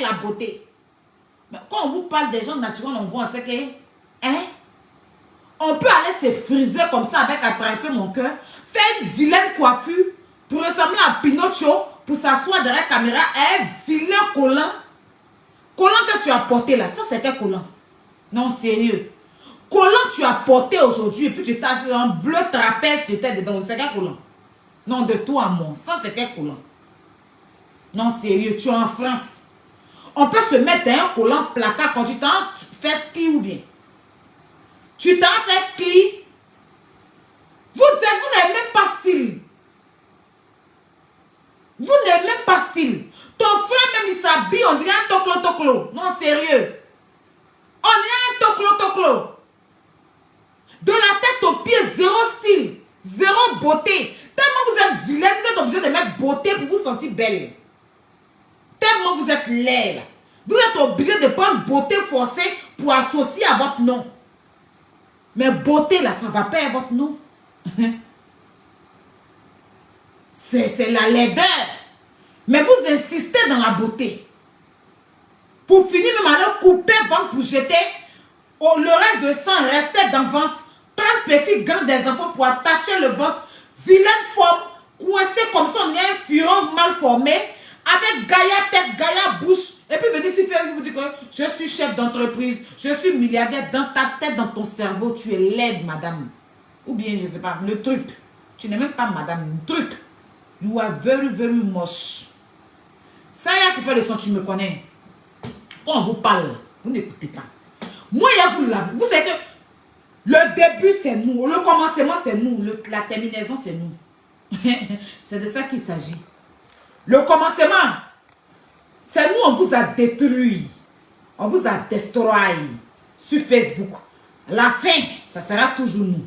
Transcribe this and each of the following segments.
la beauté. Mais quand on vous parle des gens naturels, on voit, on sait que, hein, on peut aller se friser comme ça avec attraper mon cœur, faire une vilaine coiffure pour ressembler à Pinocchio, pour s'asseoir derrière la caméra, un vilain collant. Collant que tu as porté là, ça c'est quel collant? Non, sérieux. Collant tu as porté aujourd'hui et puis tu t'as un bleu trapèze, tu étais dedans, c'est quel collant? Non, de toi à moi, ça c'est quel collant? Non, sérieux, tu es en France. On peut se mettre un collant placard quand tu t'en fais ski ou bien. Tu t'en fais ski. Vous n'avez même pas style. Vous n'avez même pas style. Ton frère même il s'habille, on dirait un toclo-toclo. Non, sérieux. On dirait un toclo-toclo. De la tête aux pieds, zéro style. Zéro beauté. Tellement vous êtes vilain, vous êtes obligé de mettre beauté pour vous sentir belle. Tellement vous êtes laid là. Vous êtes obligé de prendre beauté forcée pour associer à votre nom. Mais beauté là, ça ne va pas à votre nom. C'est la laideur. Mais vous insistez dans la beauté. Pour finir, même alors couper ventre pour jeter. Le reste de sang restait dans le ventre. Prendre petit gant des enfants pour attacher le ventre. Vilaine forme, coincé comme ça, on a un furon mal formé. Avec gaïa tête, gaïa bouche. Et puis venez ici faire, vous dire que je suis chef d'entreprise, je suis milliardaire. Dans ta tête, dans ton cerveau, tu es laide, madame. Ou bien, je ne sais pas, le truc. Tu n'es même pas madame, le truc. You are very, very moche. Ça y a qui fait le son, tu me connais. Quand on vous parle, vous n'écoutez pas. Moi, il y a vous là. Vous savez que le début, c'est nous. Le commencement, c'est nous. La terminaison, c'est nous. C'est de ça qu'il s'agit. Le commencement, c'est nous, on vous a détruit. On vous a destroy sur Facebook. La fin, ça sera toujours nous.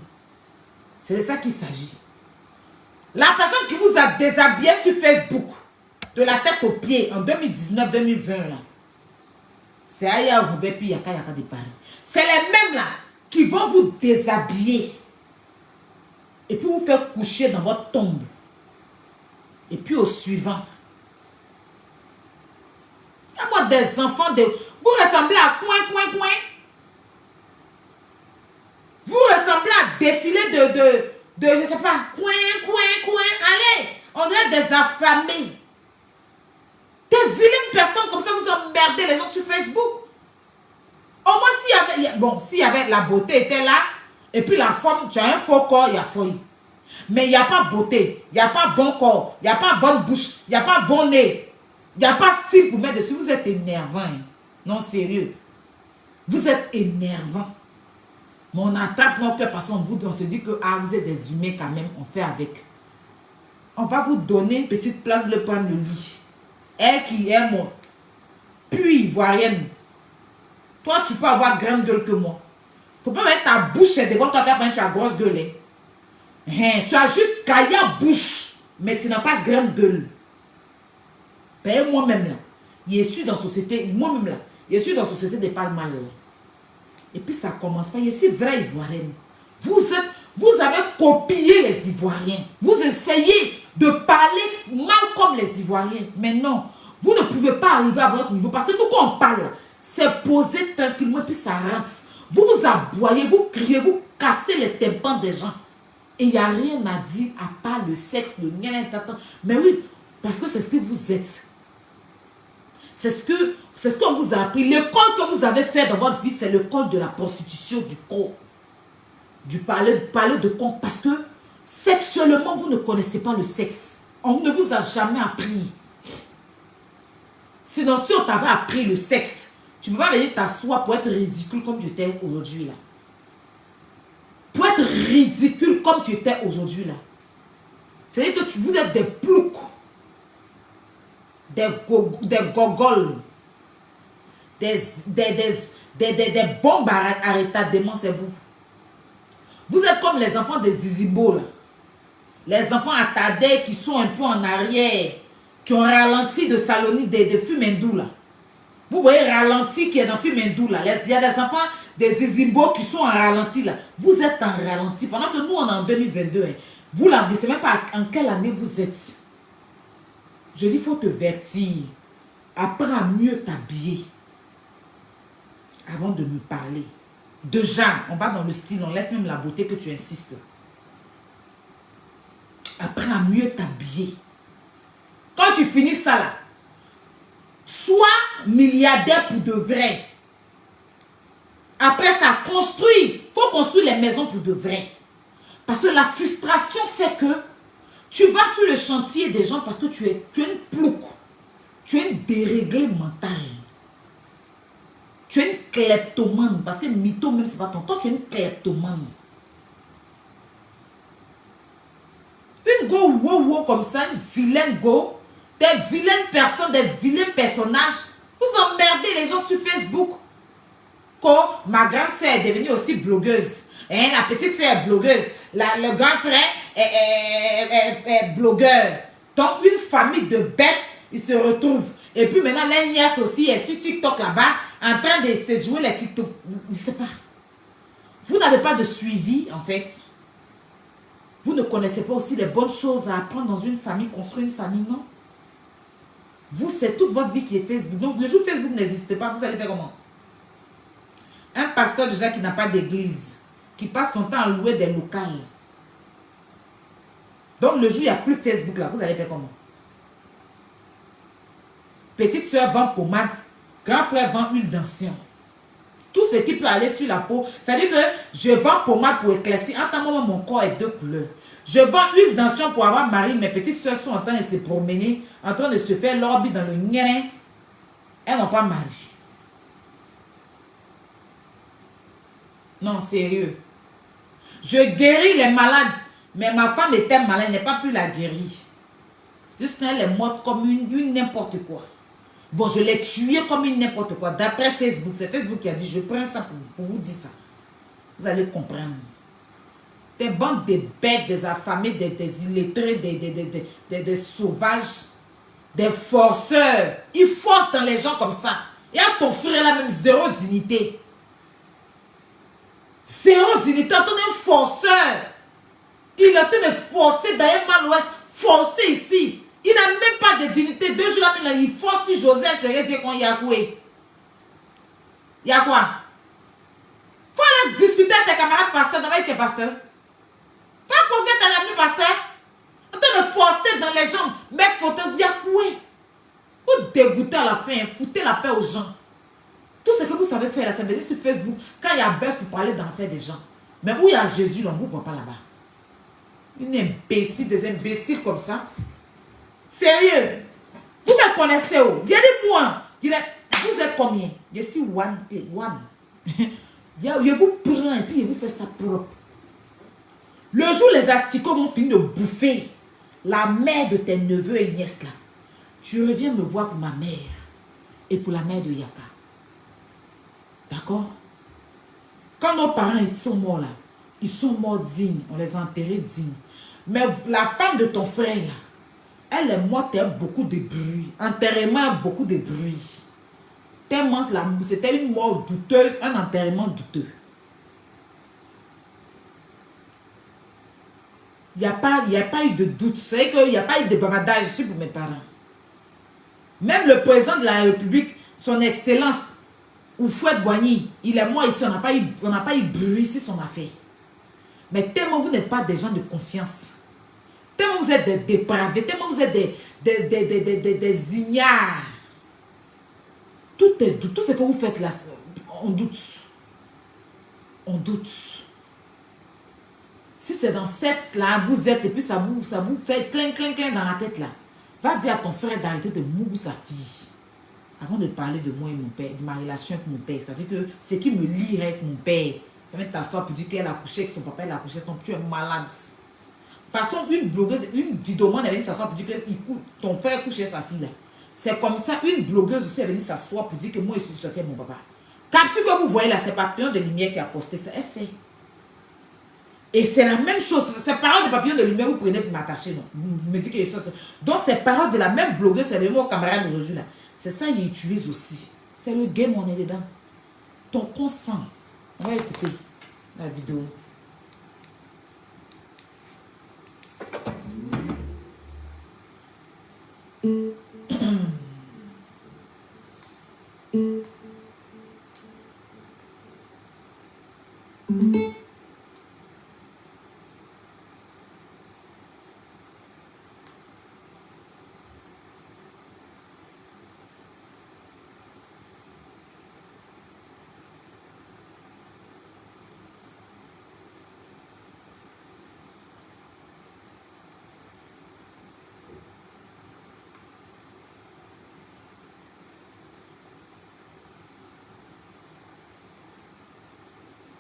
C'est de ça qu'il s'agit. La personne qui vous a déshabillé sur Facebook, de la tête aux pieds, en 2019-2020, c'est Aya Roubé puis Yaka Yaka de Paris. C'est les mêmes là qui vont vous déshabiller. Et puis vous faire coucher dans votre tombe. Et puis au suivant. Il y a moi des enfants de... Vous ressemblez à coin. Vous ressemblez à défiler de je sais pas, coin. Allez, on dirait des affamés. Des vilaines personnes comme ça, vous emmerdez les gens sur Facebook. Au moins, s'il y avait la beauté était là, et puis la forme, tu as un faux corps, il y a feuille. Mais il n'y a pas beauté, il n'y a pas bon corps, il n'y a pas bonne bouche, il n'y a pas bon nez, il n'y a pas style pour mettre dessus. Vous êtes énervant. Hein? Non, sérieux. Vous êtes énervant. Mais on attrape notre cœur parce qu'on se dit que vous êtes des humains quand même, on fait avec. On va vous donner une petite place, le prendre le lit. Elle qui est moi, puis ivoirienne. Toi, tu peux avoir grande gueule que moi. Faut pas mettre ta bouche devant toi, tu as grosse gueule. Hein? Tu as juste caillard bouche, mais tu n'as pas grande gueule. Ben, moi-même là, je suis dans la société, moi-même là, je suis dans la société des palmas. Et puis ça commence pas. Je suis vraie ivoirienne. Vous avez copié les Ivoiriens. Vous essayez de parler mal comme les Ivoiriens. Mais non, vous ne pouvez pas arriver à votre niveau. Parce que nous, quand on parle, c'est posé tranquillement et puis ça rentre. Vous vous aboyez, vous criez, vous cassez les tympans des gens. Et il n'y a rien à dire à part le sexe, le mien. Mais oui, parce que c'est ce que vous êtes. C'est ce qu'on vous a appris. L'école que vous avez fait dans votre vie, c'est l'école de la prostitution du corps. Du parler de corps. Parce que sexuellement, vous ne connaissez pas le sexe. On ne vous a jamais appris. Sinon, si on t'avait appris le sexe, tu ne peux pas venir t'asseoir pour être ridicule comme tu étais aujourd'hui là. Pour être ridicule comme tu étais aujourd'hui là. C'est-à-dire que vous êtes des ploucs. Des gogoles, des bombes à retardement, c'est vous. Vous êtes comme les enfants des Zizibo, là. Les enfants attardés qui sont un peu en arrière, qui ont ralenti de Saloni, de Fumendou, là. Vous voyez ralenti qui est dans Fumendou, là. Il y a des enfants des Zizibo qui sont en ralenti, là. Vous êtes en ralenti. Pendant que nous, on est en 2022. Hein. Vous, là, je ne sais même pas en quelle année vous êtes. Je dis, il faut te vertir. Apprends à mieux t'habiller avant de me parler. Déjà, on va dans le style, on laisse même la beauté que tu insistes. Apprends à mieux t'habiller. Quand tu finis ça là, sois milliardaire pour de vrai. Après ça, construis. Il faut construire les maisons pour de vrai. Parce que la frustration fait que tu vas sur le chantier des gens parce que tu es une plouc. Tu es une déréglée mentale. Tu es une kleptomane. Parce que mytho, même c'est pas ton temps, tu es une kleptomane. Une go wow comme ça, une vilaine go, des vilaines personnes, des vilains personnages. Vous emmerdez les gens sur Facebook. Quand ma grande sœur est devenue aussi blogueuse. Hein, la petite sœur est blogueuse. Le grand frère est blogueur. Donc une famille de bêtes, ils se retrouvent. Et puis maintenant, la nièce aussi est sur TikTok là-bas, en train de se jouer les TikTok. Je ne sais pas. Vous n'avez pas de suivi, en fait. Vous ne connaissez pas aussi les bonnes choses à apprendre dans une famille, construire une famille, non? Vous, c'est toute votre vie qui est Facebook. Donc, le jour où Facebook n'existe pas, vous allez faire comment? Un pasteur déjà qui n'a pas d'église, qui passe son temps à louer des locales. Donc, le jour où il n'y a plus Facebook là, vous allez faire comment? Petite soeur vend pommade, grand frère vend huile d'ancien. Tout ce qui peut aller sur la peau. C'est-à-dire que je vends pommade pour éclaircir. En tant que mon corps est deux couleurs. Je vends huile d'ancien pour avoir mari. Mes petites soeurs sont en train de se promener, en train de se faire lobby dans le nien. Elles n'ont pas mari. Non, sérieux. Je guéris les malades. Mais ma femme était malade, elle n'a pas pu la guérir. Juste qu'elle est morte comme une n'importe quoi. Bon, je l'ai tuée comme une n'importe quoi. D'après Facebook, c'est Facebook qui a dit, je prends ça pour vous dire ça. Vous allez comprendre. Des bandes de bêtes, des affamés, des illettrés, des sauvages, des forceurs. Ils forcent dans les gens comme ça. Et à ton frère là même, zéro dignité. Zéro dignité. Entendez, un forceur. Il est en train de forcer dans un mal-ouest. Forcer ici. Il n'a même pas de dignité. 2 jours après, il force si Joseph serait dire qu'on y a quoi. Il y a quoi? Faut aller discuter avec tes camarades pasteurs. D'abord, tu es pasteur. Faut causer tes amis pasteurs. En train de forcer dans les jambes. Mettre photo, il y a quoi? Vous dégoûtez à la fin. Foutez la paix aux gens. Tout ce que vous savez faire là, c'est venir sur Facebook. Quand il y a baisse pour parler dans l'affaire des gens. Mais où il y a Jésus, là, on ne vous voit pas là-bas. Une imbécile, des imbéciles comme ça. Sérieux. Vous me connaissez où? Regardez-moi. Vous êtes combien? Je suis one. Je vous prends et puis je vous fais ça propre. Le jour où les asticots vont finir de bouffer la mère de tes neveux et nièces là, tu reviens me voir pour ma mère et pour la mère de Yaka. D'accord? Quand nos parents ils sont morts là, ils sont morts dignes. On les a enterrés dignes. Mais la femme de ton frère là, elle est morte avec beaucoup de bruit. Enterrement, beaucoup de bruit. Tellement c'était une mort douteuse, un enterrement douteux. Il n'y a pas eu de doute. C'est qu'il n'y a pas eu de bavardage ici pour mes parents. Même le président de la République, son excellence, Houphouët-Boigny, il est mort ici. On n'a pas eu bruit ici son affaire. Mais tellement vous n'êtes pas des gens de confiance. Tellement vous êtes des dépravés, tellement vous êtes des ignares. Tout est doute. Tout ce que vous faites là, on doute. On doute. Si c'est dans cette là, vous êtes, et puis ça vous fait clin dans la tête là. Va dire à ton frère d'arrêter de mourir sa fille. Avant de parler de moi et mon père, de ma relation avec mon père. C'est-à-dire que ce qui me lie avec mon père. Quand même ta soeur peut dire qu'elle a couché avec son papa, elle a couché avec ton père, tu es malade. De toute façon, une blogueuse, une vidéomane est venue s'asseoir pour dire que ton frère couchait sa fille là. C'est comme ça, une blogueuse aussi est venue s'asseoir pour dire que moi je suis sortie avec mon papa. Capture que vous voyez là, c'est Papillon de Lumière qui a posté ça. Essaye. Et c'est la même chose. Ces paroles de Papillon de Lumière, vous prenez pour m'attacher, non? Vous me dites que je sors. Donc ces paroles de la même blogueuse, c'est le mon camarade d'aujourd'hui là. C'est ça qu'il utilise aussi. C'est le game, on est dedans. Ton consent. On va écouter la vidéo.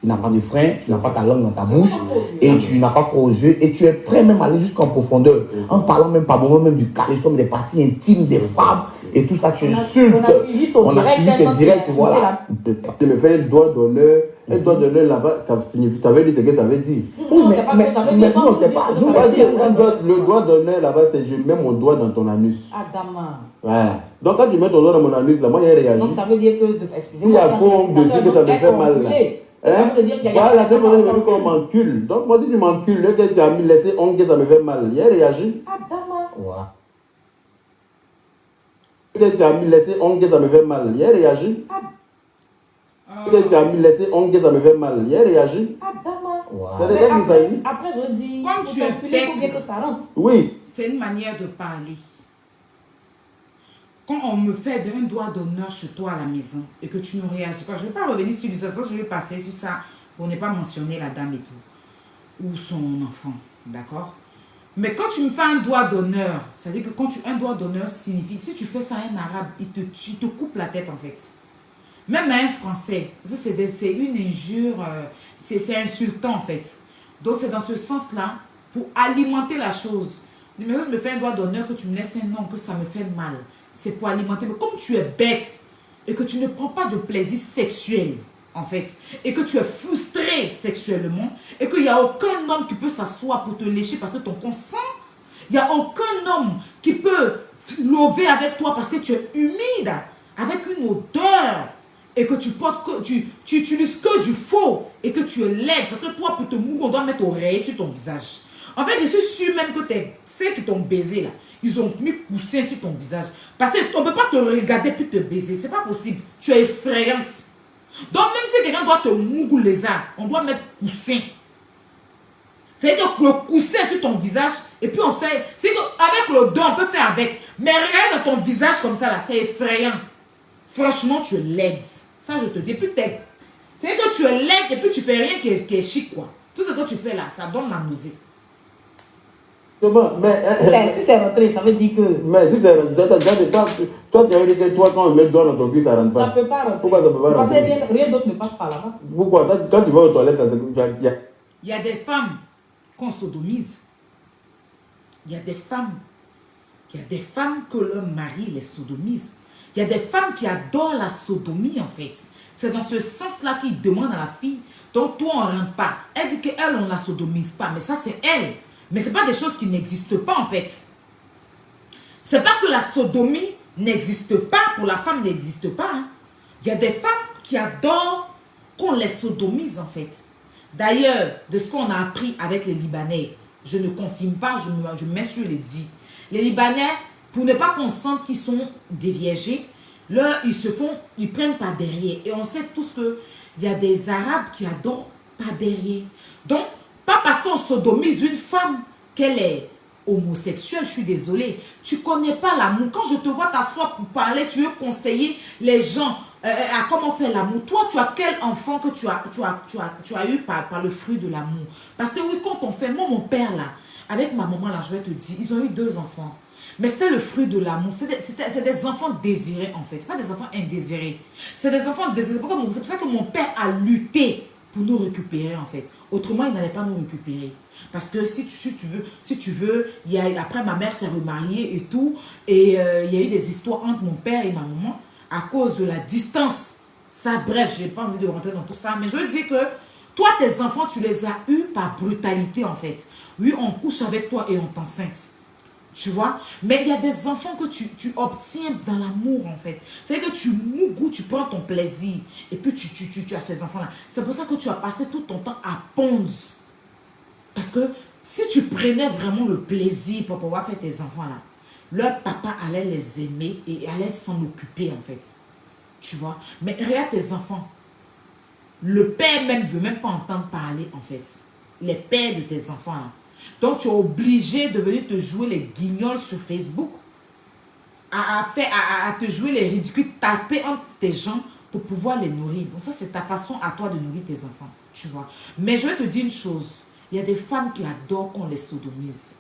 Tu n'as pas de frein, tu n'as pas ta langue dans ta bouche, et tu n'as pas froid aux yeux, et tu es prêt même à aller jusqu'en profondeur, en parlant même par moment même du caressum, des parties intimes des femmes, et tout ça, tu insultes. On a suivi tes directs, voilà. Tu me fais un doigt d'honneur là-bas, ça veut dire ce que ça veut dire. Oui, mais non, c'est pas. Le doigt d'honneur là-bas, c'est je mets mon doigt dans ton anus. Adama. Voilà. Donc quand tu mets ton doigt dans mon anus, là, moi j'ai réagi. Donc ça veut dire que, excusez-moi, il y a fond dessus que ça me fait mal là. Voilà, c'est pour ça que qu'on m'encule. Donc moi si tu m'encules, le gars tu as laissé ongle, ça me fait mal. Il a réagi. Adama. Le gars tu as laissé ongle, ça me fait mal. Il a réagi. Le gars tu as laissé ongle, ça me fait mal. Il a réagi. Après je dis, comme tu es bête, que ça rentre. Oui. C'est une manière de parler. Quand on me fait un doigt d'honneur chez toi à la maison et que tu ne réagis pas, je ne vais pas revenir sur l'histoire, je vais passer sur ça pour ne pas mentionner la dame et tout, ou son enfant, d'accord? Mais quand tu me fais un doigt d'honneur, c'est-à-dire que un doigt d'honneur signifie, si tu fais ça à un arabe, il te coupe la tête en fait. Même à un français, c'est une injure, c'est insultant en fait. Donc c'est dans ce sens-là, pour alimenter la chose. Mais je me fais un doigt d'honneur, que tu me laisses un nom, que ça me fait mal. C'est pour alimenter. Mais comme tu es bête et que tu ne prends pas de plaisir sexuel, en fait, et que tu es frustré sexuellement, et qu'il n'y a aucun homme qui peut s'asseoir pour te lécher parce que ton consent, il n'y a aucun homme qui peut lever avec toi parce que tu es humide, avec une odeur, et que tu portes que tu utilises que du faux, et que tu es laide, parce que toi, pour te mourir, on doit mettre oreiller sur ton visage. En fait, je suis sûre même que ceux qui t'ont baisé là, ils ont mis poussin sur ton visage. Parce qu'on ne peut pas te regarder puis te baiser. C'est pas possible. Tu es effrayante. Donc, même si quelqu'un doit te mouiller les arts, on doit mettre poussin. C'est que le coussin sur ton visage, et puis on fait. C'est qu'avec le dos, on peut faire avec. Mais regarde ton visage comme ça là, c'est effrayant. Franchement, tu es laide. Ça, je te dis. Puis c'est que tu es laide et puis tu fais rien qui est chic, quoi. Tout ce que tu fais là, ça donne la nausée. Mais, si c'est rentré, ça veut dire que... Mais si c'est rentré, toi tu as dit que toi quand on met le doigt dans ton cul, ça rentre pas. Ça ne peut pas rentrer. Pourquoi ça ne peut pas rentrer? Parce que rien d'autre ne passe par là-bas. Pourquoi? Quand tu vas aux toilettes, il y a des femmes qu'on sodomise. Il y a des femmes que leur mari les sodomise. Il y a des femmes qui adorent la sodomie en fait. C'est dans ce sens-là qu'ils demandent à la fille. Donc toi on ne rentre pas. Elle dit qu'elle on ne la sodomise pas. Mais ça c'est elle. Mais ce n'est pas des choses qui n'existent pas en fait. Ce n'est pas que la sodomie n'existe pas, pour la femme n'existe pas. Hein. Il y a des femmes qui adorent qu'on les sodomise en fait. D'ailleurs, de ce qu'on a appris avec les Libanais, je ne confirme pas, je mets sur les dits. Les Libanais, pour ne pas qu'on sente qu'ils sont déviégés, là, ils prennent par derrière. Et on sait tous qu'il y a des Arabes qui adorent par derrière. Donc, pas parce qu'on sodomise une femme qu'elle est homosexuelle, je suis désolée. Tu ne connais pas l'amour. Quand je te vois t'asseoir pour parler, tu veux conseiller les gens à comment faire l'amour. Toi, tu as quel enfant que tu as eu par le fruit de l'amour? Parce que oui, quand on fait, moi, mon père là, avec ma maman là, je vais te dire, ils ont eu 2 enfants. Mais c'était le fruit de l'amour. C'est des enfants désirés en fait. Ce pas des enfants indésirés. C'est des enfants désirés. C'est pour ça que mon père a lutté pour nous récupérer en fait. Autrement, il n'allait pas nous récupérer. Parce que si tu veux, après ma mère s'est remariée et tout, et il y a eu des histoires entre mon père et ma maman à cause de la distance. Ça, bref, je n'ai pas envie de rentrer dans tout ça, mais je veux dire que toi, tes enfants, tu les as eus par brutalité en fait. Oui, on couche avec toi et on t'enceinte. Tu vois? Mais il y a des enfants que tu obtiens dans l'amour, en fait. C'est-à-dire que tu mougou, tu prends ton plaisir. Et puis, tu as ces enfants-là. C'est pour ça que tu as passé tout ton temps à pondre. Parce que si tu prenais vraiment le plaisir pour pouvoir faire tes enfants-là, leur papa allait les aimer et allait s'en occuper, en fait. Tu vois? Mais regarde tes enfants. Le père même ne veut même pas entendre parler, en fait. Les pères de tes enfants. Hein. Donc, tu es obligé de venir te jouer les guignols sur Facebook. À te jouer les ridicules, taper entre tes jambes pour pouvoir les nourrir. Bon, ça, c'est ta façon à toi de nourrir tes enfants. Tu vois? Mais je vais te dire une chose. Il y a des femmes qui adorent qu'on les sodomise.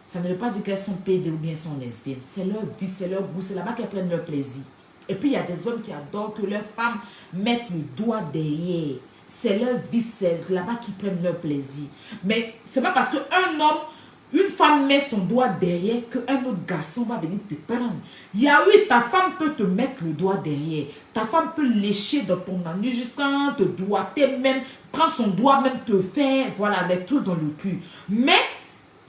Ça ne veut pas dire qu'elles sont pédées ou bien sont lesbiennes. C'est leur vie, c'est leur goût. C'est là-bas qu'elles prennent leur plaisir. Et puis, il y a des hommes qui adorent que leurs femmes mettent le doigt derrière. C'est leur vie, c'est là-bas qu'ils prennent leur plaisir. Mais c'est pas parce qu'un homme, une femme met son doigt derrière qu'un autre garçon va venir te prendre. Il y a oui, ta femme peut te mettre le doigt derrière. Ta femme peut lécher dans ton anus jusqu'à te doigter même, prendre son doigt même te faire, voilà, les trucs dans le cul. Mais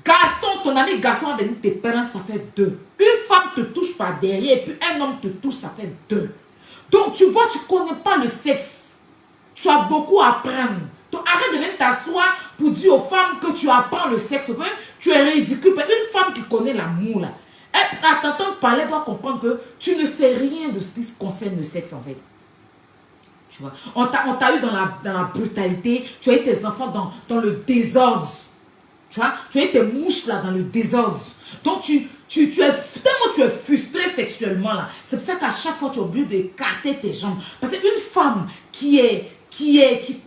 Gaston, ton ami garçon va venir te prendre, ça fait 2. Une femme te touche par derrière et puis un homme te touche, ça fait 2. Donc tu vois, tu ne connais pas le sexe. Tu as beaucoup à apprendre. Donc arrête de venir t'asseoir pour dire aux femmes que tu apprends le sexe. Tu es ridicule. Une femme qui connaît l'amour, là, à t'entendre parler, doit comprendre que tu ne sais rien de ce qui concerne le sexe, en fait. Tu vois, on t'a eu dans la brutalité. Tu as eu tes enfants dans le désordre. Tu vois, tu as eu tes mouches, là, dans le désordre. Donc, tellement tu es frustré sexuellement, là. C'est pour ça qu'à chaque fois, tu es obligé d'écarter tes jambes. Parce qu'une femme qui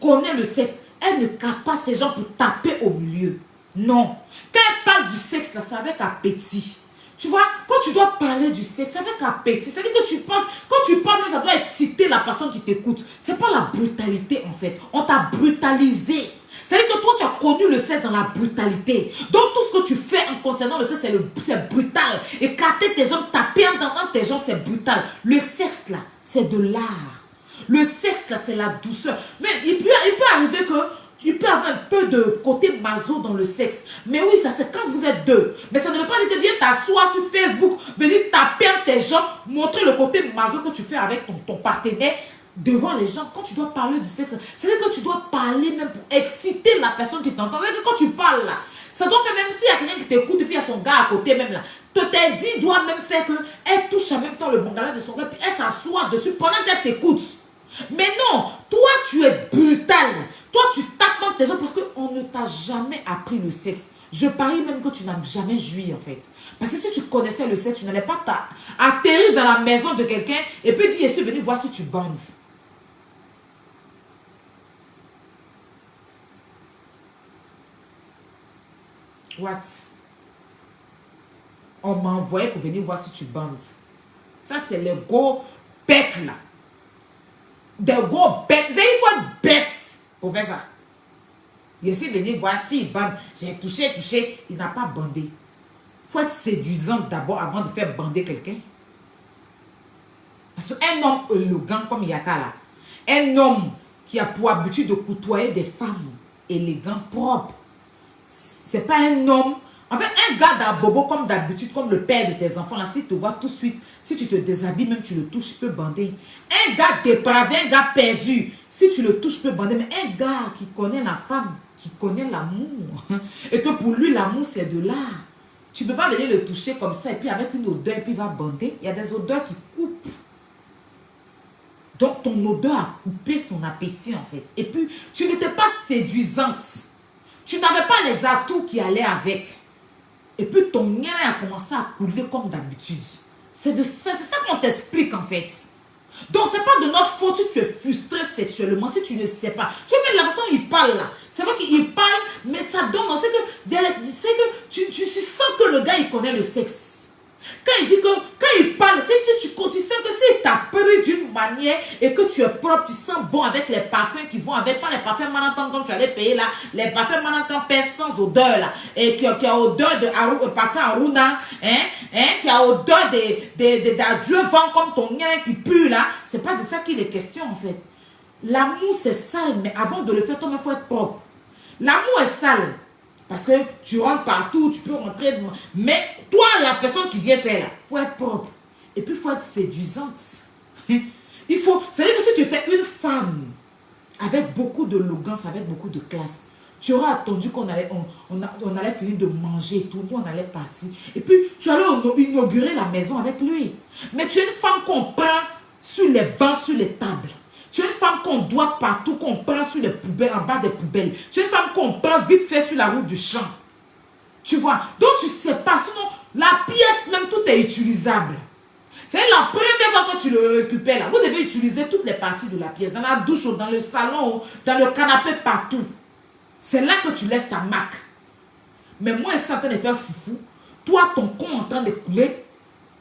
connaît le sexe, elle ne capte pas ses jambes pour taper au milieu. Non. Quand elle parle du sexe, là, c'est avec appétit. Tu vois, quand tu dois parler du sexe, c'est avec appétit. C'est-à-dire que tu parles, quand tu parles, ça doit exciter la personne qui t'écoute. C'est pas la brutalité, en fait. On t'a brutalisé. C'est-à-dire que toi, tu as connu le sexe dans la brutalité. Donc, tout ce que tu fais en concernant le sexe, c'est brutal. Écarter tes jambes, taper dans tes jambes, c'est brutal. Le sexe, là, c'est de l'art. Le sexe, là, c'est la douceur. Mais il peut arriver que tu peux avoir un peu de côté maso dans le sexe. Mais oui, ça, c'est quand vous êtes 2. Mais ça ne veut pas dire que tu viens t'asseoir sur Facebook, venir taper tes jambes, montrer le côté maso que tu fais avec ton partenaire devant les gens. Quand tu dois parler du sexe, c'est-à-dire que tu dois parler même pour exciter la personne qui t'entend. C'est-à-dire que quand tu parles là, ça doit faire, même s'il y a quelqu'un qui t'écoute et puis il y a son gars à côté même là, t'es dit, doit même faire qu'elle touche en même temps le bandana de son gars puis elle s'assoit dessus pendant qu'elle t'écoute. Mais non, toi tu es brutal. Toi tu tapes dans tes gens parce qu'on ne t'a jamais appris le sexe. Je parie même que tu n'as jamais joui en fait. Parce que si tu connaissais le sexe, tu n'allais pas atterrir dans la maison de quelqu'un et puis dire, je suis venu voir si tu bandes. What? On m'a envoyé pour venir voir si tu bandes. Ça, c'est le go bête là. Des go bêtes. Il faut être bête pour faire ça. Il essaie de venir voir s'il bande. J'ai touché. Il n'a pas bandé. Il faut être séduisant d'abord avant de faire bander quelqu'un. Parce qu'un homme élégant comme Yaka là, un homme qui a pour habitude de côtoyer des femmes élégantes, propres, c'est pas un homme. En fait, un gars d'Abobo comme d'habitude, comme le père de tes enfants, là, s'il te voit tout de suite, si tu te déshabilles, même tu le touches, il peut bander. Un gars dépravé, un gars perdu, si tu le touches, il peut bander. Mais un gars qui connaît la femme, qui connaît l'amour, et que pour lui, l'amour, c'est de l'art. Tu ne peux pas venir le toucher comme ça, et puis avec une odeur, et puis il va bander. Il y a des odeurs qui coupent. Donc, ton odeur a coupé son appétit, en fait. Et puis, tu n'étais pas séduisante. Tu n'avais pas les atouts qui allaient avec. Et puis ton nez a commencé à couler comme d'habitude. C'est ça qu'on t'explique en fait. Donc c'est pas de notre faute si tu es frustré sexuellement, si tu ne sais pas. Tu vois, mais la façon il parle là. C'est vrai qu'il parle, mais ça donne. C'est que tu sens que le gars il connaît le sexe. Quand il dit que, quand il parle, tu sens que s'il t'a pris d'une manière et que tu es propre, tu sens bon avec les parfums qui vont avec, pas les parfums Manhattan comme tu allais payer là, les parfums Manhattan pèsent sans odeur là, et qui a odeur de parfum Aruna, qui a odeur d'adieu vent comme ton nien qui pue là, c'est pas de ça qu'il est question en fait. L'amour c'est sale, mais avant de le faire, toi il faut être propre. L'amour est sale. Parce que tu rentres partout, tu peux rentrer. Mais toi, la personne qui vient faire là, il faut être propre. Et puis, il faut être séduisante. C'est-à-dire que si tu étais une femme avec beaucoup de élégance, avec beaucoup de classe, tu aurais attendu qu'on allait, on allait finir de manger et tout. Nous, on allait partir. Et puis, tu allais inaugurer la maison avec lui. Mais tu es une femme qu'on prend sur les bancs, sur les tables. Tu es une femme qu'on doit partout, qu'on prend sur les poubelles, en bas des poubelles. Tu es une femme qu'on prend vite fait sur la route du champ. Tu vois? Donc tu ne sais pas, sinon la pièce même, tout est utilisable. C'est la première fois que tu le récupères là. Vous devez utiliser toutes les parties de la pièce. Dans la douche, dans le salon, dans le canapé, partout. C'est là que tu laisses ta marque. Mais moi, je suis en train de faire foufou. Toi, ton con en train de couler.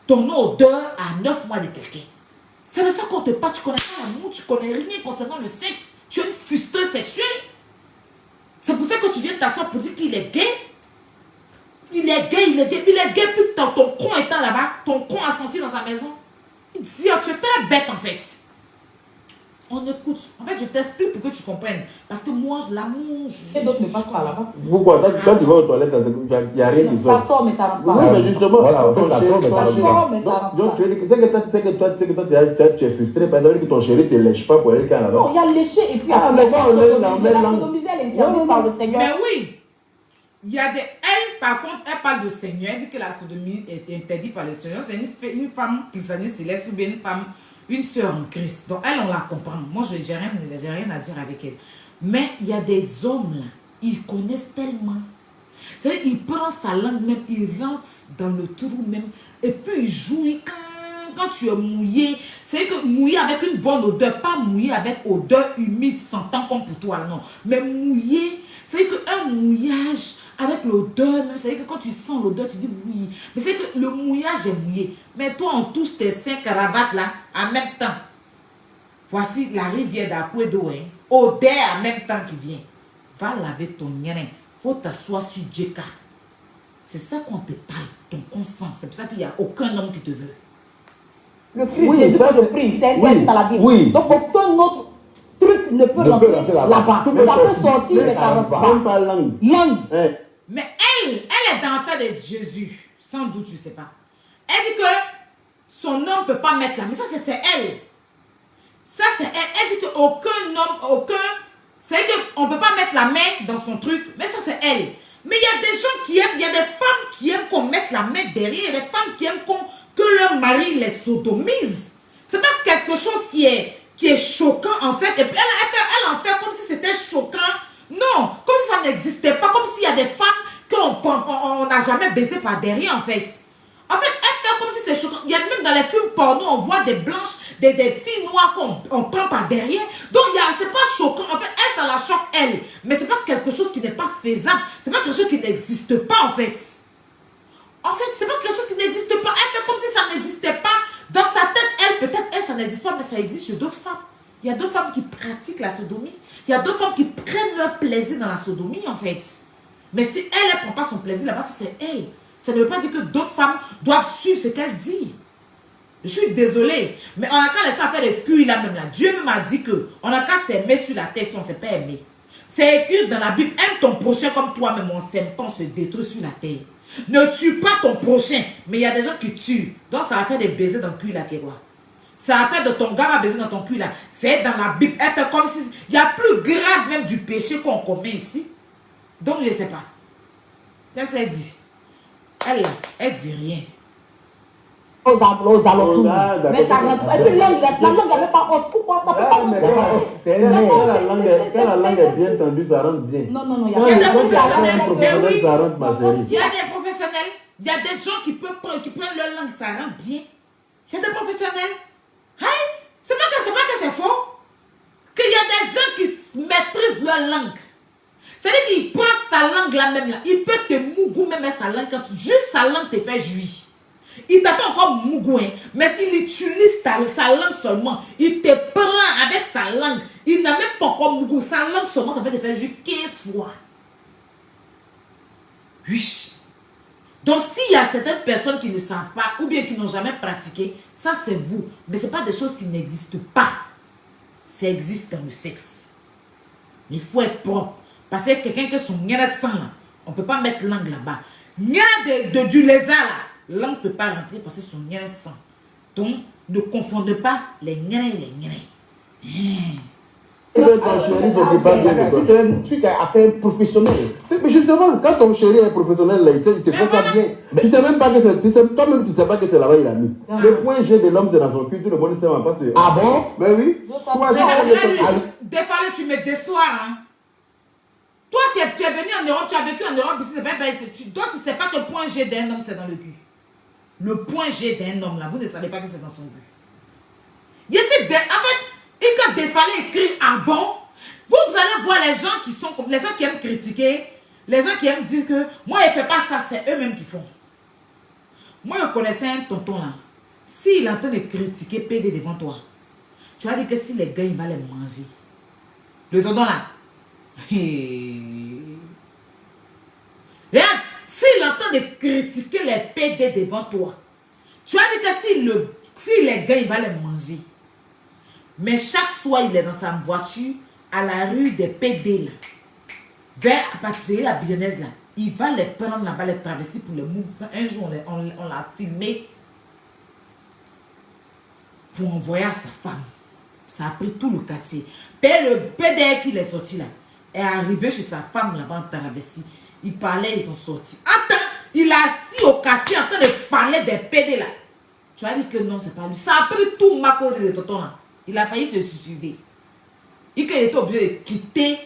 Ton odeur à 9 mois de quelqu'un. C'est de ça qu'on te parle. Tu connais pas l'amour, tu connais rien concernant le sexe. Tu es une frustrée sexuelle. C'est pour ça que tu viens t'asseoir pour dire qu'il est gay. Il est gay, il est gay. Il est gay, putain. Ton con étant là-bas, ton con a senti dans sa maison. Il dit, oh, tu es très bête en fait. On écoute. En fait, je t'explique pour que tu comprennes. Parce que moi, l'amour... Et d'autres ne passent pas là-bas. Pourquoi? Toi, tu vas aux toilettes, il n'y a rien qui Ça sort, mais ça rentre pas. Oui, mais justement, Voilà, ça sort, mais ça rentre pas. Donc, tu sais que toi, tu es frustré, parce que ton chéri ne te lèche pas pour aller quand là-bas. Non, il y a léché et puis Ah, après, mais quand on laisse dans la langue. sodomiser, elle est interdite par le Seigneur. Mais oui. Il y a des... Elle, par contre, elle parle de Seigneur. Elle dit que la sodomie est interdite par le Seigneur. C'est une femme christiane céleste ou bien une femme, une sœur en Christ. Donc, elle, on la comprend. Moi, je n'ai rien à dire avec elle. Mais il y a des hommes, là, ils connaissent tellement. C'est-à-dire, ils prennent sa langue même, ils rentrent dans le trou même, et puis ils jouent. Quand tu es mouillé, c'est que mouillé avec une bonne odeur, pas mouillé avec odeur humide, sentant comme pour toi, non. Mais mouillé, c'est qu'un mouillage avec l'odeur, même, c'est que quand tu sens l'odeur, tu dis oui. Mais c'est que le mouillage est mouillé. Mais toi, on touche tes 5 cravates là, en même temps. Voici la rivière d'Akwedo, hein. Odeur en même temps qui vient. Va laver ton nien. Faut t'asseoir sur Djeka. C'est ça qu'on te parle, ton consent. C'est pour ça qu'il n'y a aucun homme qui te veut. Le fruit, Oui, Jésus ça, que je prie, c'est oui, interdit dans la Bible. oui. Donc aucun autre truc ne peut rentrer là-bas. Tout peut Ça peut sortir, sortir, mais mais ça ça rentre rentre pas. Même pas. pas langue. Langue. Hein. Mais elle est dans l'affaire de Jésus. Sans doute, je ne sais pas. Elle dit que son homme ne peut pas mettre là. Mais ça, c'est elle. Ça, c'est elle. Elle dit qu'aucun homme, c'est qu'on ne peut pas mettre la main dans son truc. Mais ça, c'est elle. Mais il y a des gens qui aiment, il y a des femmes qui aiment qu'on mette la main derrière. Il y a des femmes qui aiment que leur mari les sodomise. C'est pas quelque chose qui est choquant en fait. Et puis elle en fait comme si c'était choquant. Non, comme si ça n'existait pas. Comme s'il y a des femmes qu'on n'a jamais baisé par derrière en fait. En fait, elle fait comme si c'est choquant. Il y a même dans les films porno, on voit des blanches, des filles noires qu'on prend par derrière. Donc, c'est pas choquant. En fait, elle, ça la choque, elle. Mais c'est pas quelque chose qui n'est pas faisable. C'est pas quelque chose qui n'existe pas, en fait. En fait, c'est pas quelque chose qui n'existe pas. Elle fait comme si ça n'existait pas. Dans sa tête, elle, peut-être, elle, ça n'existe pas, mais ça existe chez d'autres femmes. Il y a d'autres femmes qui pratiquent la sodomie. Il y a d'autres femmes qui prennent leur plaisir dans la sodomie, en fait. Mais si elle ne prend pas son plaisir là-bas, ça, c'est elle. Ça ne veut pas dire que d'autres femmes doivent suivre ce qu'elle dit. Je suis désolée. Mais on a qu'à laisser faire des culs là même là. Dieu même a dit qu'on a qu'à s'aimer sur la terre si on ne s'est pas aimé. C'est écrit dans la Bible. Aime ton prochain comme toi-même. On s'aime pas, on se détruit sur la terre. Ne tue pas ton prochain. Mais il y a des gens qui tuent. Donc ça va faire des baisers dans le cul là, quoi. Ça va faire de ton gars va baiser dans ton cul là. C'est dans la Bible. Elle fait comme si... Il y a plus grave même du péché qu'on commet ici. Donc je ne sais pas. Qu'est-ce qu'elle dit? Elle dit rien. Aux alentours. Mais ça rentre. Et puis la langue, elle n'est pas os. Pourquoi ça peut pas Mais rentrer? quand la langue est bien tendue, ça rentre bien. Non, il y Il y a des a professionnels. Mais oui. Ça rentre, ma chérie. Il y a des professionnels. Il y a des gens qui prennent leur langue, ça rentre bien. Il y a des professionnels. Hey, c'est pas que c'est faux. Qu'il y a des gens qui maîtrisent leur langue. C'est-à-dire qu'il prend sa langue là même là. Il peut te mougou même sa langue. Quand juste sa langue te fait jouir. Il t'a pas encore mougou, hein, mais s'il utilise sa langue seulement, il te prend avec sa langue. Il n'a même pas encore mougou. Sa langue seulement, ça peut te faire jouir 15 fois. Oui. Donc s'il y a certaines personnes qui ne savent pas ou bien qui n'ont jamais pratiqué, ça c'est vous. Mais ce n'est pas des choses qui n'existent pas. Ça existe dans le sexe. Mais il faut être propre. Parce que quelqu'un qui son niais sang là, on ne peut pas mettre langue là-bas. Niais du lézard là, langue ne peut pas rentrer parce que son niais sang. Donc, ne confondez pas les niais et les niais. Ton chéri, faut qu'il parle bien de toi. Tu as affaire professionnelle. Mais justement, quand ton chéri est professionnel, là, il te fait ça bien. Tu sais même pas que c'est toi-même, tu sais pas que c'est là-bas, il a mis. Le point G de l'homme, c'est dans son cul, tout le monde ne sait pas. Ah bon? Ben oui. Défalé, tu me déçois, hein. Toi, tu es venu en Europe, tu as vécu en Europe, ici, c'est pas toi, tu sais pas que le point G d'un homme, c'est dans le cul. Le point G d'un homme, là, vous ne savez pas que c'est dans son cul. En fait, et quand Défalé écrit ah bon, vous allez voir les gens qui aiment critiquer, les gens qui aiment dire que moi, il ne fait pas ça, c'est eux-mêmes qui font. Moi, je connaissais un tonton là. S'il est en train de critiquer PD devant toi, tu vas dire que si les gars, il va les manger. Le tonton là. Regarde, s'il est en train de critiquer les PD devant toi, tu vas dire que si les gars, il va les manger. Mais chaque soir, il est dans sa voiture à la rue des PD là. Vers à partir de la Bionnaise là. Il va les prendre là-bas, les traverser pour les mouvements. Un jour, on l'a filmé pour envoyer à sa femme. Ça a pris tout le quartier. Puis le PD qui est sorti là est arrivé chez sa femme là-bas en traversée. Il parlait, ils sont sortis. Attends, il est assis au quartier en train de parler des PD là. Tu as dit que non, c'est pas lui. Ça a pris tout Makori le tonton là. Il a failli se suicider. Il était obligé de quitter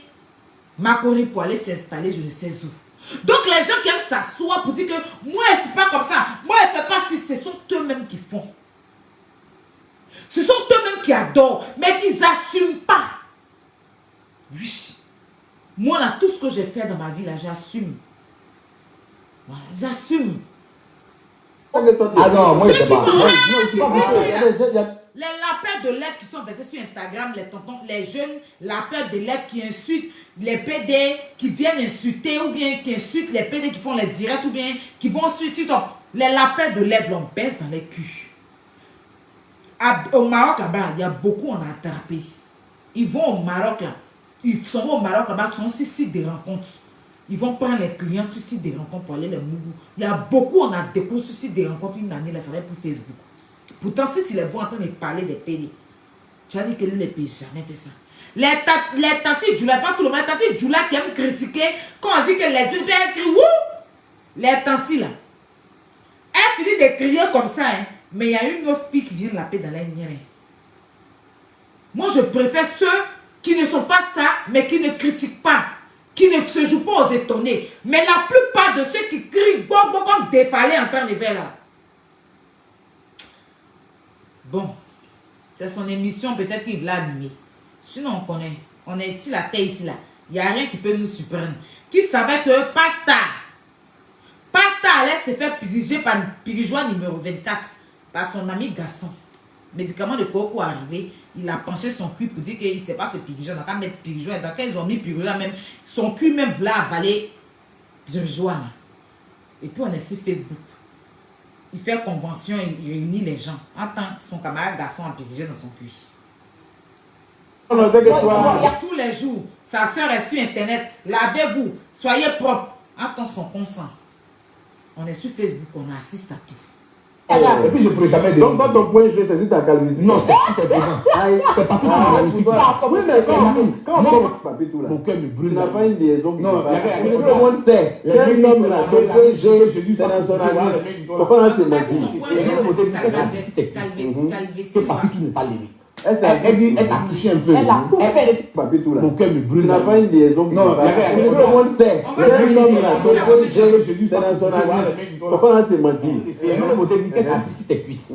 Makori pour aller s'installer, je ne sais où. Donc les gens qui aiment s'asseoir pour dire que moi, c'est pas comme ça. Moi, je ne fais pas si ce sont eux-mêmes qui font. Ce sont eux-mêmes qui adorent, mais qu'ils n'assument pas. Oui. Moi, là, tout ce que j'ai fait dans ma vie, là, j'assume. Voilà, j'assume. Ah non, moi, je sais pas. Les lapins de lèvres qui sont versés sur Instagram, les tontons, les jeunes lapins de lèvres qui insultent les PD, qui viennent insulter, ou bien qui insultent les PD qui font les directs, ou bien qui vont insulter. Les lapins de lèvres, on baisse dans les culs. Au Maroc, là-bas, il y a beaucoup, on a attrapé. Ils vont au Maroc, là. Ils sont au Maroc, là-bas, sont sur site de rencontres. Ils vont prendre les clients sur site de rencontres pour aller les mougou. Il y a beaucoup, on a découvert sur site de rencontres une année, là, ça va être pour Facebook. Pourtant, si tu les vois en train de parler des PD, tu as dit que lui, les pays jamais fait ça. Les tantis Djoula, pas tout le monde, les tantis Djoula qui aiment critiquer, quand on dit que les filles viennent crier, wouh! Les tantis là. Elle finit de crier comme ça, hein. Mais il y a une autre fille qui vient la paix dans la nière. Moi, je préfère ceux qui ne sont pas ça, mais qui ne critiquent pas, qui ne se jouent pas aux étonnés. Mais la plupart de ceux qui crient bon comme Défalé en train de faire là. Bon, c'est son émission, peut-être qu'il l'a admis. Sinon, on connaît. On est ici, la terre ici, là. Il n'y a rien qui peut nous surprendre. Qui savait que Pasta allait se faire piriger par le pirigeois numéro 24, par son ami garçon. Médicament de coco arrivé, il a penché son cul pour dire qu'il ne sait pas se pirigeois. On a qu'à mettre pirigeois. Dans quand ils ont mis pirigeois, même, son cul même voulait avaler pirigeois. Et puis, on est sur Facebook. Il fait convention, il réunit les gens. En tant que son camarade garçon a pigé dans son cul. Tous les jours, sa soeur est sur Internet. Lavez-vous, soyez propre. Attends son consent. On est sur Facebook, on assiste à tout. Et puis je ne pourrais jamais dire. Donc, dans ton point G, c'est dit ta calvitie. Non, c'est présent. C'est pas tout magnifique. Oui, mais quand on tombe papier tout là, mon cœur me brûle. tu n'as pas une liaison qui non, tout le monde sait. Quel homme là, son point G, c'est dans son avis. Il ne faut pas lancer ma vie. C'est papier qui n'est pas levé. Elle t'a touché un peu. Elle a tout fait. Papier tout là. Mon cœur me brûle. Tu n'as pas une liaison qui non, tout le monde sait. Quel homme là, son point G, c'est dans son avis. Il ne faut pas lancer ma vie. C'est un côté dit qu'elle s'assise sur tes cuisses.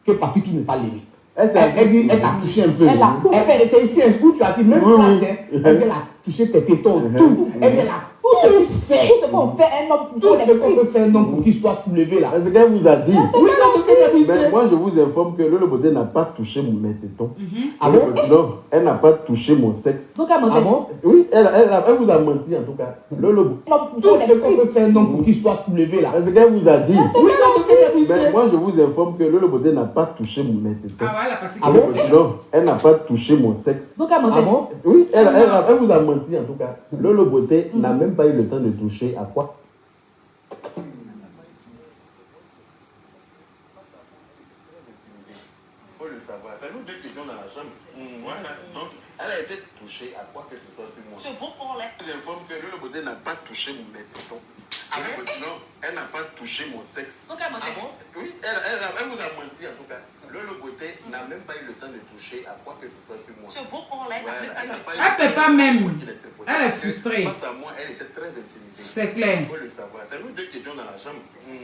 Que papier qui n'est pas levé. Elle t'a touché un peu. Elle a tout fait. C'est ici un coup, tu as assis, même pas, elle a touché tes tétons, tout. Elle a tout ce qu'il fait. Tout ce qu'on fait un homme Tout ce qu'on peut faire un homme pour qu'il soit soulevé là. C'est ce qu'elle vous a dit. Oui, non, c'est ce qu'elle a dit. Mais moi, je vous informe que Lolo Beauté n'a pas touché mes tétons. Ah bon? Non, elle n'a pas touché mon sexe. Donc, elle m'a Ah bon? Oui, elle vous a menti en tout cas. Lolo Beauté. Tout ce qu'on peut faire un homme pour qu'il soit soulevé là. C'est ce qu'elle vous a dit. Oui, non, c'est ce qu'elle a dit. Mais moi, je vous informe que Lolo Beauté n'a pas touché mes tétons. Ah ouais, la partie Ah bon? Non, elle n'a pas touché mon sexe. Donc, elle m'a Ah bon? Oui, elle vous a menti en tout cas. Lolo Beauté n'a même pas eu le temps de toucher à quoi? Faut le savoir. Fais-nous deux questions dans la chambre. Voilà. Donc, elle a été touchée à quoi que ce soit sur moi. C'est bon pour l'air. J'informe que le beauté n'a pas touché mes tétons. Non, elle n'a pas touché mon sexe. Donc, elle m'a dit. Oui, elle vous a menti en tout cas. Le beauté n'a même pas eu le temps de toucher à quoi que ce soit sur moi. C'est bon pour l'air. Voilà. Elle ne peut pas même. Elle est frustrée. Face à moi, elle était très intimidée. C'est clair. Il faut le savoir. C'est nous deux qui étions dans la chambre.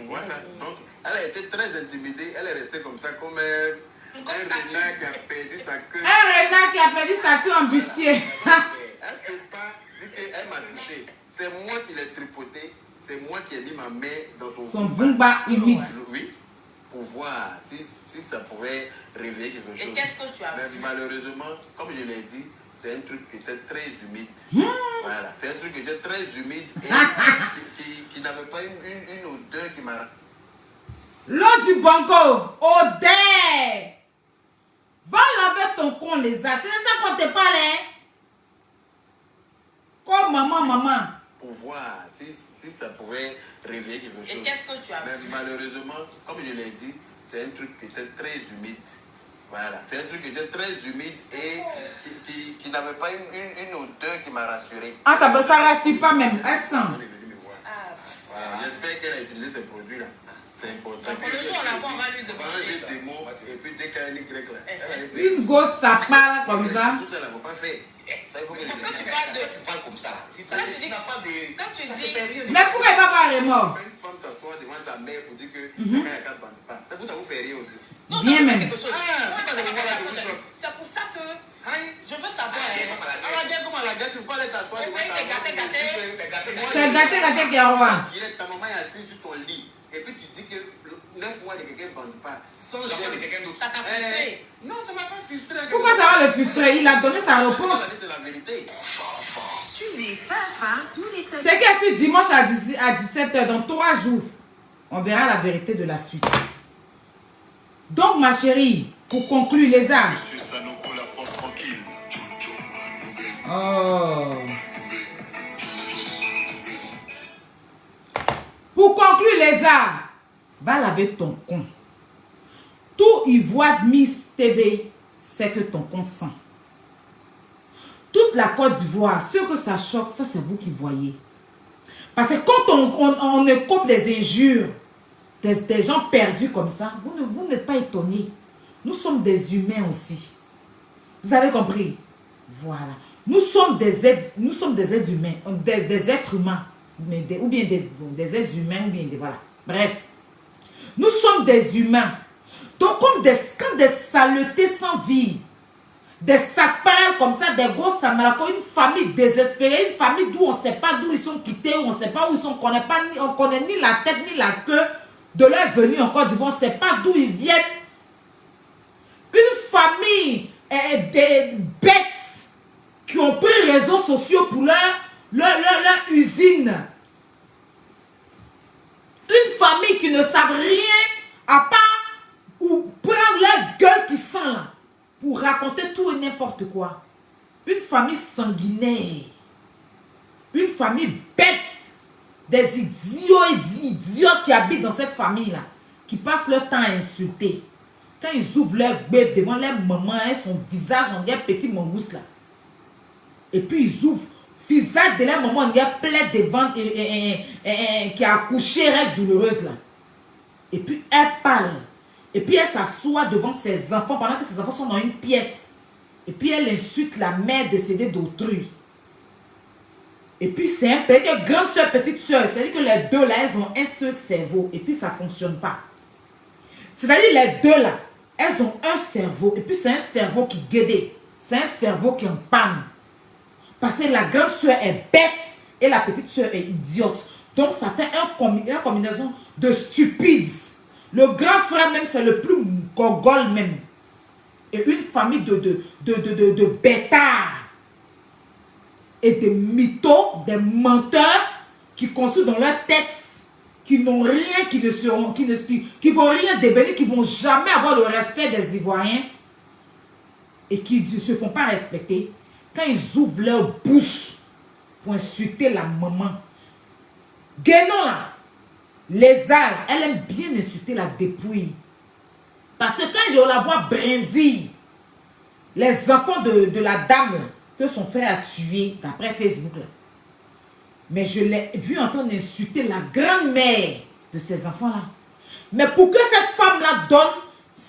Voilà. Donc, elle a été très intimidée. Elle est restée comme ça, comme un renard qui a perdu sa queue. Un renard qui a perdu sa queue en bustier. Elle ne peut pas dire qu'elle m'a touché. C'est moi qui l'ai tripoté. C'est moi qui ai mis ma main dans son vumba humide. Oui. Pour voir si ça pouvait réveiller quelque chose. Et qu'est-ce que tu as vu? Mais malheureusement, comme je l'ai dit, c'est un truc qui était très humide. Voilà. C'est un truc qui était très humide et qui n'avait pas une odeur qui m'a... L'eau du banco, odeur. Va laver ton con, les as. C'est ça qu'on te parle, hein? Comme maman. Pour voir si ça pouvait réveiller quelque chose. Et qu'est-ce que tu as vu? Mais malheureusement, comme je l'ai dit, c'est un truc qui était très humide. Voilà. C'est un truc qui était très humide et qui n'avait pas une odeur qui m'a rassuré. Ah, ça rassure pas même. Elle sent. Elle est venue me voir. Voilà. J'espère qu'elle a utilisé ces produits-là. C'est important. Donc, le jour où on la voit, on va lui demander. J'ai des mots et puis dès qu'elle est grecque là. Une gosse, ça parle comme ça. Tout ça, il ne faut pas faire. Ça, il faut que Quand tu parles de... tu parles comme ça. Si Quand tu dis... Quand tu dis... Mais pourquoi il va pas remords? une femme s'assoit devant sa mère pour dire que sa mère a 4 bandes pas. Ça vous fait rire aussi. Non, bien même. C'est pour ça que je veux savoir. Comment la gâte, tu peux pas aller t'asseoir devant ta mère. C'est gâté qui est roi. Ta maman est assise sur ton lit. Et puis tu dis que 9 mois de quelqu'un ne bande pas. Sans gêne de quelqu'un d'autre. Ça t'a frustré? Non, ça m'a pas frustré. Pourquoi ça va le frustrer? Il a donné sa réponse. C'est la vérité. Suivez Fafa tous les samedis. C'est qu'elle suit dimanche à 17h, dans 3 jours. On verra la vérité de la suite. Donc, ma chérie, pour conclure, les arts. Monsieur Sanogo, la force tranquille. Oh. Pour conclure, les arts, va laver ton con. Tout y voit de Miss TV, c'est que ton con sent. Toute la Côte d'Ivoire, ce que ça choque, ça c'est vous qui voyez. Parce que quand on écoute des injures, des gens perdus comme ça, vous n'êtes pas étonnés. Nous sommes des humains aussi. Vous avez compris? Voilà. Nous sommes des êtres humains, des êtres humains. Ou bien des êtres humains, ou bien des... Voilà. Bref. Nous sommes des humains. Donc, quand des saletés sans vie, des sacs comme ça, des gros samalakos, une famille désespérée, une famille d'où on ne sait pas d'où ils sont quittés, on ne sait pas où ils sont, on ne connaît ni la tête ni la queue de leur venue en Côte d'Ivoire, on ne sait pas d'où ils viennent. Une famille des bêtes qui ont pris les réseaux sociaux pour leur usine. Une famille qui ne savent rien à part ou prendre leur gueule qui sent là pour raconter tout et n'importe quoi. Une famille sanguinaire. Une famille bête. Des idiots et idiotes qui habitent dans cette famille-là. Qui passent leur temps à insulter. Quand ils ouvrent leur bébé devant leur maman, son visage, on dirait petit mangouste là. Et puis ils ouvrent visage de leur maman, on dirait plein de ventre qui a accouché, règle douloureuse là. Et puis elle parle. Et puis elle s'assoit devant ses enfants pendant que ses enfants sont dans une pièce. Et puis elle insulte la mère décédée d'autrui. Et puis c'est un peu que grande soeur, petite soeur. C'est-à-dire que les deux là, elles ont un seul cerveau. Et puis ça ne fonctionne pas. C'est-à-dire les deux là, elles ont un cerveau. Et puis c'est un cerveau qui guédait. C'est un cerveau qui est en panne. Parce que la grande soeur est bête et la petite soeur est idiote. Donc ça fait une combinaison de stupides. Le grand frère même, c'est le plus gogol même. Et une famille de bêtards. Et des mythos, des menteurs qui construisent dans leur tête, qui n'ont rien, qui vont rien devenir, qui ne vont jamais avoir le respect des Ivoiriens et qui ne se font pas respecter. Quand ils ouvrent leur bouche pour insulter la maman. Guénon là, les Arts, elle aime bien insulter la dépouille. Parce que quand je la vois brindille, les enfants de la dame là, que son frère a tué d'après Facebook. Là. Mais je l'ai vu en train d'insulter la grand-mère de ces enfants-là. Mais pour que cette femme-là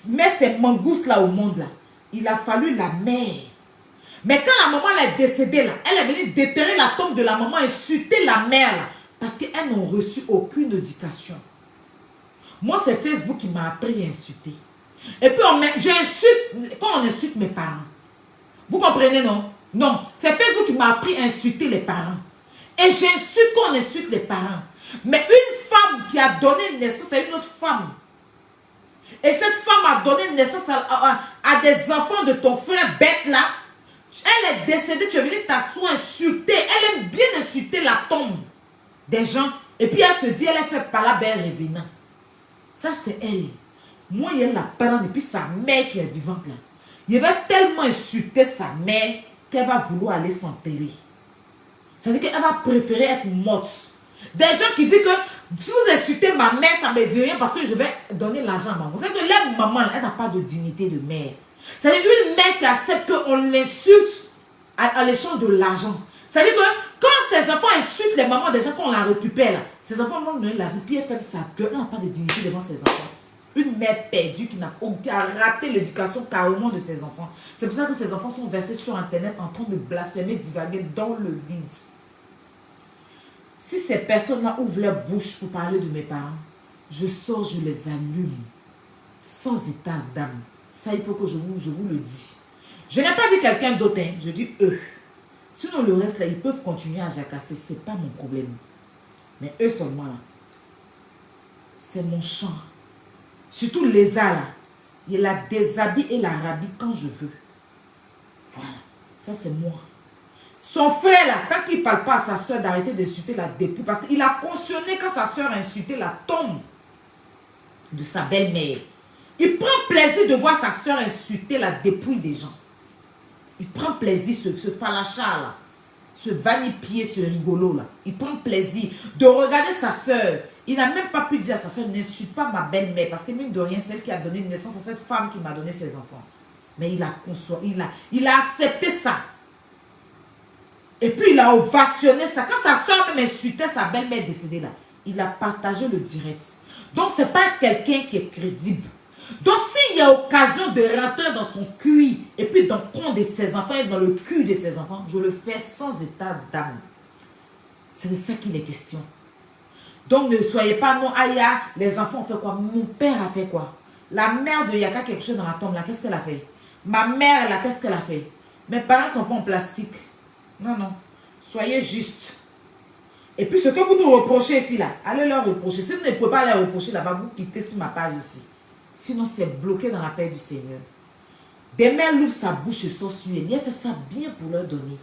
mette ses mangoustes là au monde, là, il a fallu la mère. Mais quand la maman elle est décédée, là, elle est venue déterrer la tombe de la maman, insulter la mère, là, parce qu'elles n'ont reçu aucune éducation. Moi, c'est Facebook qui m'a appris à insulter. Et puis, j'insulte, quand on insulte mes parents. Vous comprenez, non? Non, c'est Facebook qui m'a appris à insulter les parents. Et j'insulte quand on insulte les parents. Mais une femme qui a donné naissance à une autre femme, et cette femme a donné naissance à des enfants de ton frère bête là, elle est décédée, tu es venu t'asseoir, insulter. Elle aime bien insulter la tombe des gens. Et puis elle se dit, elle est faite par la belle revenant. Ça c'est elle. Moi, il y a la parente depuis sa mère qui est vivante là. Il va tellement insulter sa mère qu'elle va vouloir aller s'enterrer. Ça veut dire qu'elle va préférer être morte. Des gens qui disent que si vous insultez ma mère, ça ne me dit rien parce que je vais donner l'argent à maman. Vous savez que la maman, elle n'a pas de dignité de mère. C'est-à-dire une mère qui accepte qu'on l'insulte à l'échange de l'argent. C'est-à-dire que quand ces enfants insultent les mamans, déjà quand on la récupère, là, ces enfants vont donner l'argent, puis elle fait sa gueule, elle n'a pas de dignité devant ses enfants. Une mère perdue qui a raté l'éducation carrément de ses enfants. C'est pour ça que ces enfants sont versés sur Internet en train de blasphémer, divaguer dans le vide. Si ces personnes-là ouvrent leur bouche pour parler de mes parents, je sors, je les allume. Sans état d'âme. Ça, il faut que je vous le dise. Je n'ai pas dit quelqu'un d'autre, hein, je dis eux. Sinon, le reste, là, ils peuvent continuer à jacasser. Ce n'est pas mon problème. Mais eux seulement, là, c'est mon champ. Surtout les là. Il la déshabille et la rhabille quand je veux. Voilà. Ça, c'est moi. Son frère, là, quand il ne parle pas à sa soeur d'arrêter d'insulter la dépouille, parce qu'il a cautionné quand sa soeur a insulté la tombe de sa belle-mère. Il prend plaisir de voir sa soeur insulter la dépouille des gens. Il prend plaisir, ce falacha là, ce vanipier, ce rigolo là. Il prend plaisir de regarder sa soeur. Il n'a même pas pu dire à sa soeur, n'insulte pas ma belle-mère, parce que mine de rien, c'est elle qui a donné naissance à cette femme qui m'a donné ses enfants. Mais il a accepté ça. Et puis il a ovationné ça. Quand sa soeur même insultait sa belle-mère décédée là, il a partagé le direct. Donc c'est pas quelqu'un qui est crédible. Donc s'il y a occasion de rentrer dans son cul et puis dans le compte de ses enfants et dans le cul de ses enfants, je le fais sans état d'âme. C'est de ça qu'il est question. Donc ne soyez pas non, Aya, les enfants ont fait quoi? Mon père a fait quoi? La mère de Yaka quelque chose dans la tombe là, qu'est-ce qu'elle a fait? Ma mère là, qu'est-ce qu'elle a fait? Mes parents ne sont pas en plastique. Non, non. Soyez juste. Et puis ce que vous nous reprochez ici là, allez leur reprocher. Si vous ne pouvez pas leur reprocher là-bas, vous quittez sur ma page ici. Sinon c'est bloqué dans la paix du Seigneur. Des mères l'ouvrent sa bouche et s'ensuit. Il a fait ça bien pour leur donner.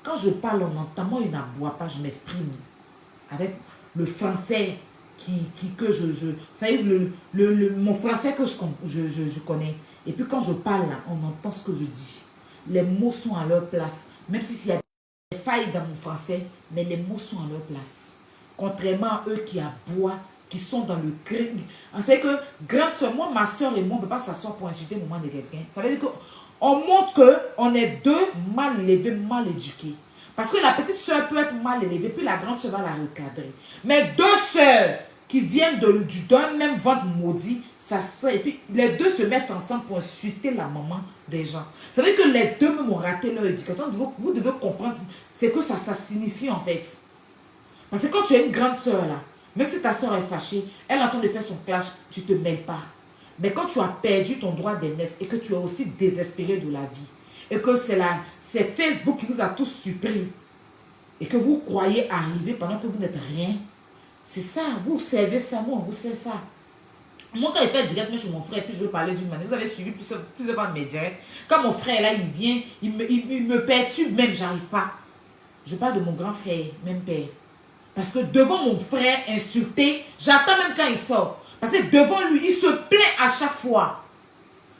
Quand je parle, on entend, moi il n'aboie pas, je m'exprime. Avec le français que je ça y est, mon français que je connais. Et puis quand je parle là, on entend ce que je dis. Les mots sont à leur place. Même s'il y a des failles dans mon français, mais les mots sont à leur place. Contrairement à eux qui aboient, qui sont dans le cri. On sait que, grande soeur, moi, ma soeur et moi, on ne peut pas s'asseoir pour insulter le moment de quelqu'un. Ça veut dire qu'on montre qu'on est deux mal élevés, mal éduqués. Parce que la petite soeur peut être mal élevée, puis la grande soeur va la recadrer. Mais deux soeurs qui viennent d'un même ventre maudit, ça soeur, et puis les deux se mettent ensemble pour insulter la maman des gens. Ça veut dire que les deux même ont raté leur éducation. Vous devez comprendre ce que ça signifie en fait. Parce que quand tu es une grande soeur là, même si ta soeur est fâchée, elle entend de faire son clash, tu ne te mêles pas. Mais quand tu as perdu ton droit d'aînesse et que tu es aussi désespéré de la vie, et que c'est Facebook qui vous a tous surpris, et que vous croyez arriver pendant que vous n'êtes rien, c'est ça, vous servez ça, moi on vous sert ça. Moi quand il fait direct chez mon frère, puis je veux parler d'une manière, vous avez suivi plusieurs fois de mes directs, quand mon frère là, il vient, il me perturbe même, j'arrive pas. Je parle de mon grand frère, même père. Parce que devant mon frère insulté, j'attends même quand il sort. Parce que devant lui, il se plaint à chaque fois.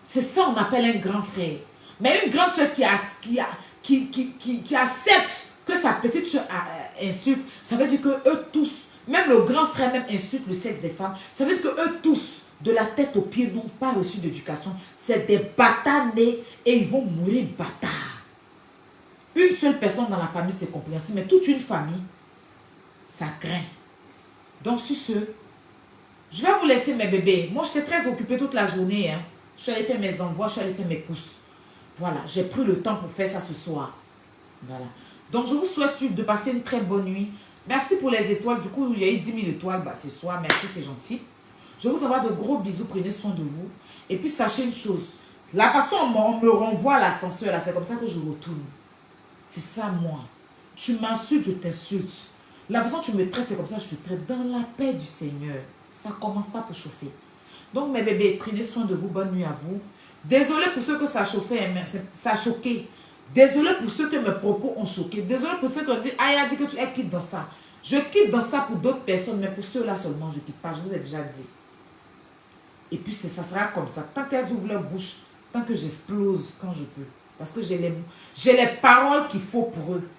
C'est ça qu'on appelle un grand frère. Mais une grande soeur qui accepte que sa petite soeur insulte, ça veut dire que eux tous, même le grand frère même insulte le sexe des femmes, ça veut dire que eux tous, de la tête aux pieds, n'ont pas reçu d'éducation. C'est des bâtards nés et ils vont mourir bâtards. Une seule personne dans la famille, c'est compréhensible, mais toute une famille, ça craint. Donc, sur ce, je vais vous laisser mes bébés. Moi, j'étais très occupée toute la journée. Hein. Je suis allée faire mes envois, je suis allée faire mes courses. Voilà, j'ai pris le temps pour faire ça ce soir. Voilà. Donc, je vous souhaite de passer une très bonne nuit. Merci pour les étoiles. Du coup, il y a eu 10 000 étoiles ce soir. Merci, c'est gentil. Je vous envoie de gros bisous. Prenez soin de vous. Et puis, sachez une chose. La façon dont on me renvoie à l'ascenseur, là, c'est comme ça que je retourne. C'est ça, moi. Tu m'insultes, je t'insulte. La façon dont tu me traites, c'est comme ça que je te traite. Dans la paix du Seigneur. Ça ne commence pas pour chauffer. Donc, mes bébés, prenez soin de vous. Bonne nuit à vous. Désolé pour ceux que ça chauffait, ça a choqué. Désolé pour ceux que mes propos ont choqué. Désolé pour ceux qui ont dit, ah, il a dit que tu es quitte dans ça. Je quitte dans ça pour d'autres personnes, mais pour ceux-là seulement, je ne quitte pas. Je vous ai déjà dit. Et puis, ça sera comme ça. Tant qu'elles ouvrent leur bouche, tant que j'explose quand je peux. Parce que j'ai les paroles qu'il faut pour eux.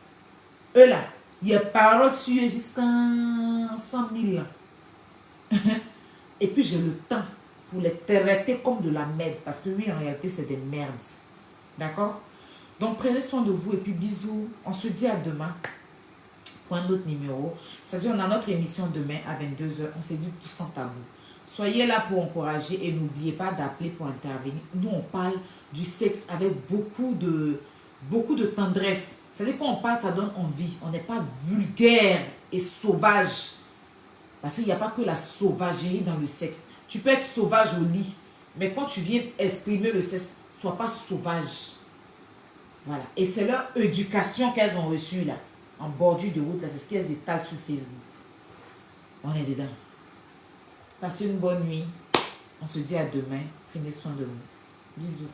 Eux là, il y a paroles sur eux jusqu'à 100 000 ans. Et puis, j'ai le temps pour les traiter comme de la merde. Parce que oui, en réalité, c'est des merdes. D'accord? Donc, prenez soin de vous et puis bisous. On se dit à demain pour un autre numéro. C'est-à-dire, on a notre émission demain à 22 h. On s'est dit tout sans tabou. Soyez là pour encourager et n'oubliez pas d'appeler pour intervenir. Nous, on parle du sexe avec beaucoup de tendresse. C'est-à-dire, quand on parle, ça donne envie. On n'est pas vulgaire et sauvage. Parce qu'il n'y a pas que la sauvagerie dans le sexe. Tu peux être sauvage au lit. Mais quand tu viens exprimer le sexe, sois pas sauvage. Voilà. Et c'est leur éducation qu'elles ont reçue là. En bordure de route, là. C'est ce qu'elles étalent sur Facebook. On est dedans. Passez une bonne nuit. On se dit à demain. Prenez soin de vous. Bisous.